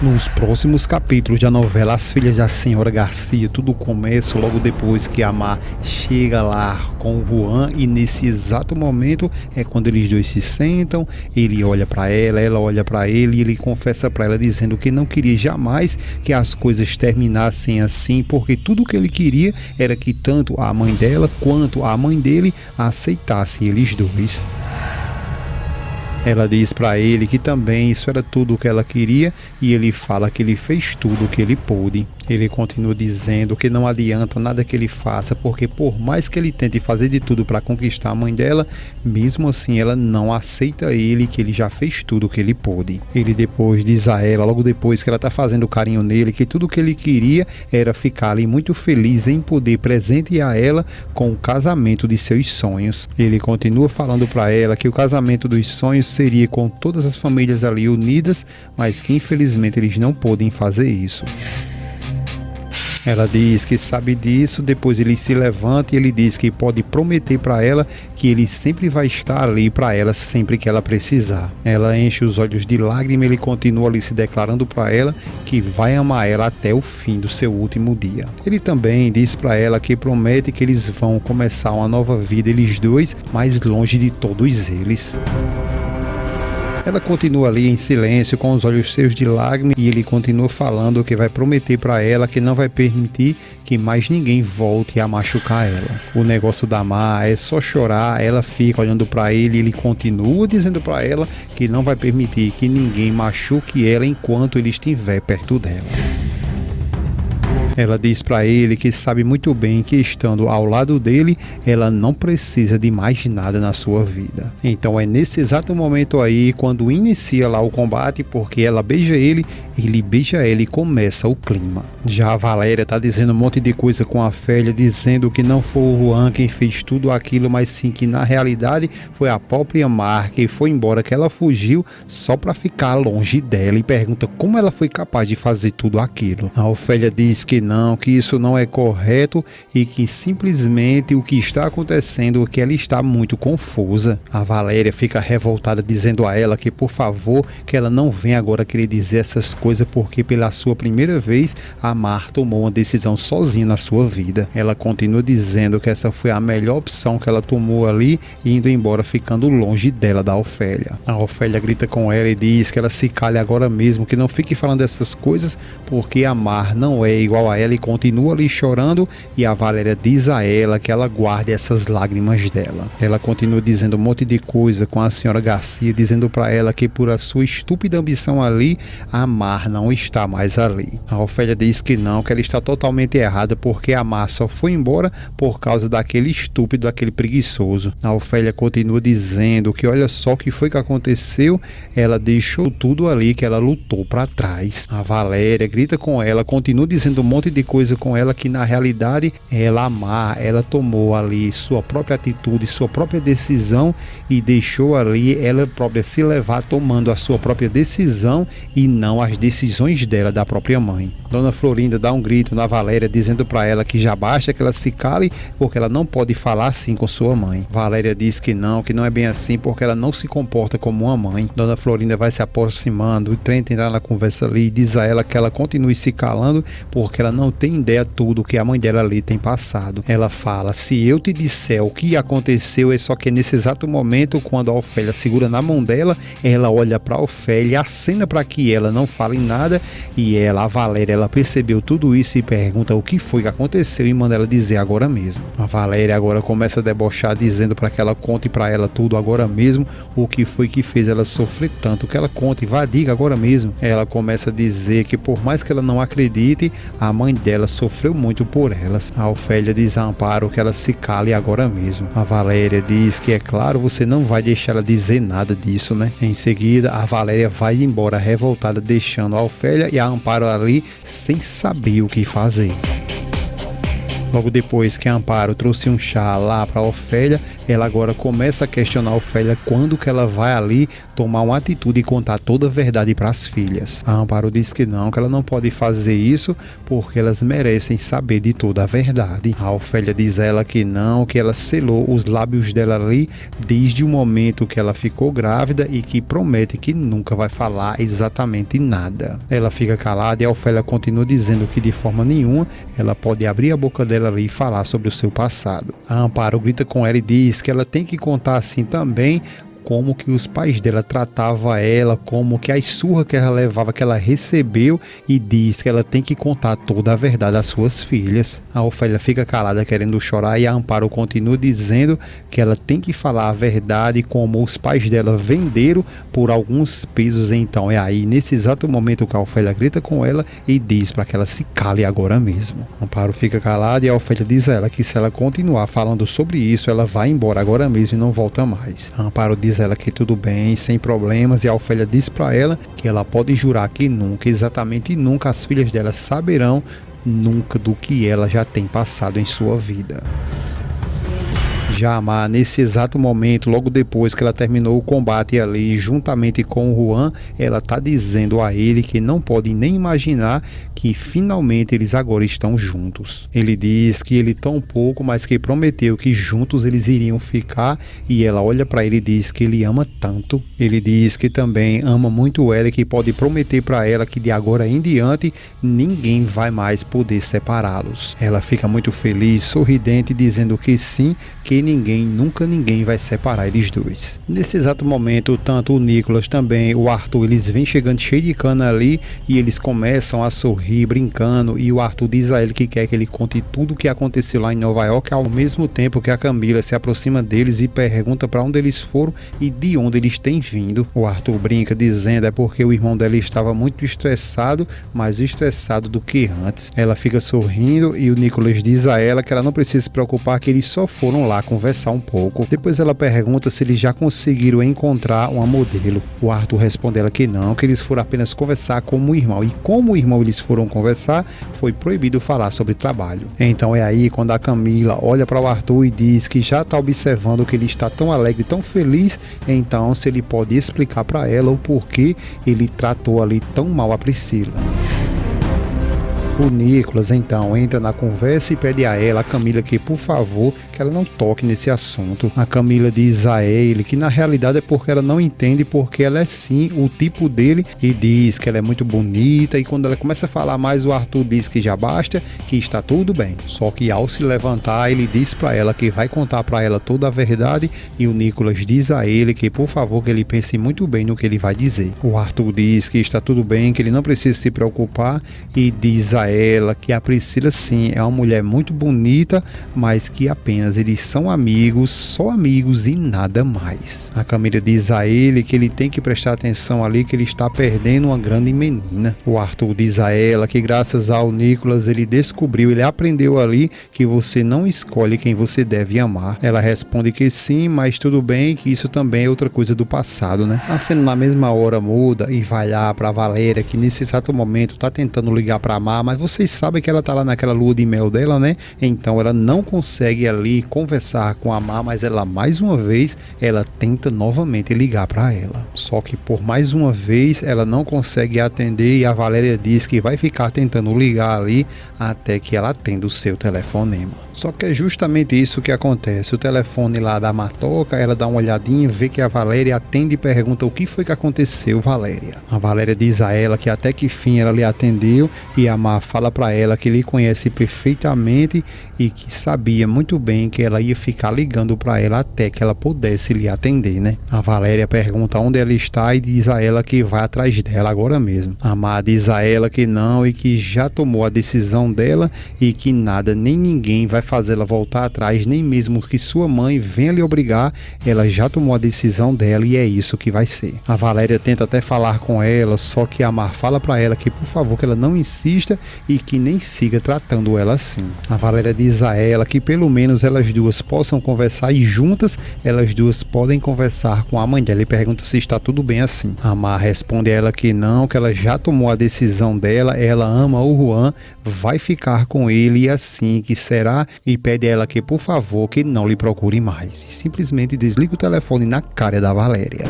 Nos próximos capítulos da novela As Filhas da Senhora Garcia, tudo começa logo depois que a Mar chega lá com o Juan, e nesse exato momento é quando eles dois se sentam, ele olha para ela olha para ele, e ele confessa para ela dizendo que não queria jamais que as coisas terminassem assim, porque tudo que ele queria era que tanto a mãe dela quanto a mãe dele aceitassem eles dois. Ela diz para ele que também isso era tudo o que ela queria, e ele fala que ele fez tudo o que ele pôde. Ele continua dizendo que não adianta nada que ele faça, porque por mais que ele tente fazer de tudo para conquistar a mãe dela, mesmo assim ela não aceita ele, que ele já fez tudo o que ele pôde. Ele depois diz a ela, logo depois que ela tá fazendo carinho nele, que tudo o que ele queria era ficar ali muito feliz em poder presentear ela com o casamento de seus sonhos. Ele continua falando para ela que o casamento dos sonhos seria com todas as famílias ali unidas, mas que infelizmente eles não podem fazer isso. Ela diz que sabe disso, depois ele se levanta e ele diz que pode prometer para ela que ele sempre vai estar ali para ela sempre que ela precisar. Ela enche os olhos de lágrimas e ele continua ali se declarando para ela que vai amar ela até o fim do seu último dia. Ele também diz para ela que promete que eles vão começar uma nova vida, eles dois, mais longe de todos eles. Ela continua ali em silêncio, com os olhos cheios de lágrimas, e ele continua falando que vai prometer para ela que não vai permitir que mais ninguém volte a machucar ela. O negócio da Mar é só chorar, ela fica olhando para ele e ele continua dizendo para ela que não vai permitir que ninguém machuque ela enquanto ele estiver perto dela. Ela diz para ele que sabe muito bem que estando ao lado dele, ela não precisa de mais nada na sua vida. Então é nesse exato momento aí, quando inicia lá o combate, porque ela beija ele beija ela e começa o clima. Já a Valéria tá dizendo um monte de coisa com a Ofélia, dizendo que não foi o Juan quem fez tudo aquilo, mas sim que na realidade foi a própria Mar que foi embora, que ela fugiu só para ficar longe dela, e pergunta como ela foi capaz de fazer tudo aquilo. A Ofélia diz que não, que isso não é correto e que simplesmente o que está acontecendo é que ela está muito confusa. A Valéria fica revoltada, dizendo a ela que por favor, que ela não venha agora querer dizer essas coisas, porque pela sua primeira vez a Mar tomou uma decisão sozinha na sua vida. Ela continua dizendo que essa foi a melhor opção que ela tomou ali, indo embora, ficando longe dela, da Ofélia. A Ofélia grita com ela e diz que ela se cale agora mesmo, que não fique falando dessas coisas, porque a Mar não é igual a ela, e continua ali chorando, e a Valéria diz a ela que ela guarde essas lágrimas dela. Ela continua dizendo um monte de coisa com a senhora Garcia, dizendo para ela que por a sua estúpida ambição ali, a Mar não está mais ali. A Ofélia diz que não, que ela está totalmente errada, porque a Mar só foi embora por causa daquele estúpido, daquele preguiçoso. A Ofélia continua dizendo que olha só o que foi que aconteceu, ela deixou tudo ali, que ela lutou para trás. A Valéria grita com ela, continua dizendo um monte de coisa com ela, que na realidade ela, a Mar, ela tomou ali sua própria atitude, sua própria decisão, e deixou ali ela própria se levar tomando a sua própria decisão e não as decisões dela, da própria mãe. Dona Florinda dá um grito na Valéria, dizendo para ela que já basta que ela se cale, porque ela não pode falar assim com sua mãe. Valéria diz que não é bem assim, porque ela não se comporta como uma mãe. Dona Florinda vai se aproximando, tenta entrar na conversa ali e diz a ela que ela continue se calando, porque ela não tem ideia tudo que a mãe dela ali tem passado. Ela fala: se eu te disser o que aconteceu, é só que nesse exato momento, quando a Ofélia segura na mão dela, ela olha para a Ofélia, acena para que ela não fale nada, e ela, a Valéria, ela percebeu tudo isso e pergunta o que foi que aconteceu e manda ela dizer agora mesmo. A Valéria agora começa a debochar, dizendo para que ela conte para ela tudo agora mesmo, o que foi que fez ela sofrer tanto, que ela conte, vá, diga agora mesmo. Ela começa a dizer que por mais que ela não acredite, a mãe dela sofreu muito por elas. A Ofélia diz a Amparo que ela se cale agora mesmo. A Valéria diz que é claro, você não vai deixar ela dizer nada disso, né? Em seguida, a Valéria vai embora revoltada, deixando a Ofélia e a Amparo ali sem saber o que fazer. Logo depois que a Amparo trouxe um chá lá para a Ofélia, ela agora começa a questionar a Ofélia quando que ela vai ali tomar uma atitude e contar toda a verdade para as filhas. A Amparo diz que ela não pode fazer isso porque elas merecem saber de toda a verdade. A Ofélia diz a ela que não, que ela selou os lábios dela ali desde o momento que ela ficou grávida e que promete que nunca vai falar exatamente nada. Ela fica calada e a Ofélia continua dizendo que de forma nenhuma ela pode abrir a boca dela ali e falar sobre o seu passado. A Amparo grita com ela e diz que ela tem que contar assim também como que os pais dela tratavam ela, como que as surras que ela levava, que ela recebeu, e diz que ela tem que contar toda a verdade às suas filhas. A Ofélia fica calada querendo chorar e a Amparo continua dizendo que ela tem que falar a verdade, como os pais dela venderam por alguns pesos. Então é aí nesse exato momento que a Ofélia grita com ela e diz para que ela se cale agora mesmo. A Amparo fica calada e a Ofélia diz a ela que se ela continuar falando sobre isso, ela vai embora agora mesmo e não volta mais. A Amparo diz ela que tudo bem, sem problemas, e a Ofélia diz para ela que ela pode jurar que nunca, exatamente nunca, as filhas dela saberão nunca do que ela já tem passado em sua vida. Já a Má, nesse exato momento, logo depois que ela terminou o combate ali, juntamente com o Juan, ela tá dizendo a ele que não pode nem imaginar que finalmente eles agora estão juntos. Ele diz que ele tão pouco, mas que prometeu que juntos eles iriam ficar, e ela olha para ele e diz que ele ama tanto. Ele diz que também ama muito ela e que pode prometer para ela que de agora em diante ninguém vai mais poder separá-los. Ela fica muito feliz, sorridente, dizendo que sim, que nunca ninguém vai separar eles dois. Nesse exato momento, tanto o Nicolas também o Arthur, eles vêm chegando cheio de cana ali e eles começam a sorrir, brincando, e o Arthur diz a ele que quer que ele conte tudo o que aconteceu lá em Nova York, ao mesmo tempo que a Camila se aproxima deles e pergunta para onde eles foram e de onde eles têm vindo. O Arthur brinca dizendo é porque o irmão dela estava muito estressado, mais estressado do que antes. Ela fica sorrindo e o Nicolas diz a ela que ela não precisa se preocupar, que eles só foram lá conversar um pouco. Depois ela pergunta se eles já conseguiram encontrar uma modelo. O Arthur responde ela que não, que eles foram apenas conversar como irmão, e como irmão eles foram conversar, foi proibido falar sobre trabalho. Então é aí quando a Camila olha para o Arthur e diz que já está observando que ele está tão alegre, tão feliz, então se ele pode explicar para ela o porquê ele tratou ali tão mal a Priscila. O Nicolas então entra na conversa e pede a ela, a Camila, que por favor, que ela não toque nesse assunto. A Camila diz a ele que na realidade é porque ela não entende, porque ela é sim o tipo dele, e diz que ela é muito bonita, e quando ela começa a falar mais, o Arthur diz que já basta, que está tudo bem. Só que ao se levantar, ele diz para ela que vai contar para ela toda a verdade, e o Nicolas diz a ele que por favor que ele pense muito bem no que ele vai dizer. O Arthur diz que está tudo bem, que ele não precisa se preocupar, e diz a ela que a Priscila sim é uma mulher muito bonita, mas que apenas eles são amigos, só amigos e nada mais. A Camila diz a ele que ele tem que prestar atenção ali, que ele está perdendo uma grande menina. O Arthur diz a ela que graças ao Nicolas ele descobriu, ele aprendeu ali que você não escolhe quem você deve amar. Ela responde que sim, mas tudo bem, que isso também é outra coisa do passado, né? A cena na mesma hora muda e vai lá pra Valéria, que nesse exato momento tá tentando ligar pra Má, mas vocês sabem que ela tá lá naquela lua de mel dela, né? Então ela não consegue ali conversar com a Má, mas ela mais uma vez, ela tenta novamente ligar pra ela. Só que por mais uma vez ela não consegue atender, e a Valéria diz que vai ficar tentando ligar ali até que ela atenda o seu telefonema. Só que é justamente isso que acontece. O telefone lá da Má toca, ela dá uma olhadinha, vê que a Valéria atende e pergunta o que foi que aconteceu, Valéria. A Valéria diz a ela que até que fim ela lhe atendeu, e a Má fala para ela que ele conhece perfeitamente e que sabia muito bem que ela ia ficar ligando para ela até que ela pudesse lhe atender, né? A Valéria pergunta onde ela está e diz a ela que vai atrás dela agora mesmo. A Má diz a ela que não, e que já tomou a decisão dela e que nada nem ninguém vai fazê-la voltar atrás, nem mesmo que sua mãe venha lhe obrigar. Ela já tomou a decisão dela e é isso que vai ser. A Valéria tenta até falar com ela, só que a Má fala para ela que por favor que ela não insista e que nem siga tratando ela assim. A Valéria diz diz a ela que pelo menos elas duas possam conversar e juntas elas duas podem conversar com a mãe dela e pergunta se está tudo bem assim. A Mar responde a ela que não, que ela já tomou a decisão dela, ela ama o Juan, vai ficar com ele e assim que será, e pede a ela que por favor que não lhe procure mais e simplesmente desliga o telefone na cara da Valéria.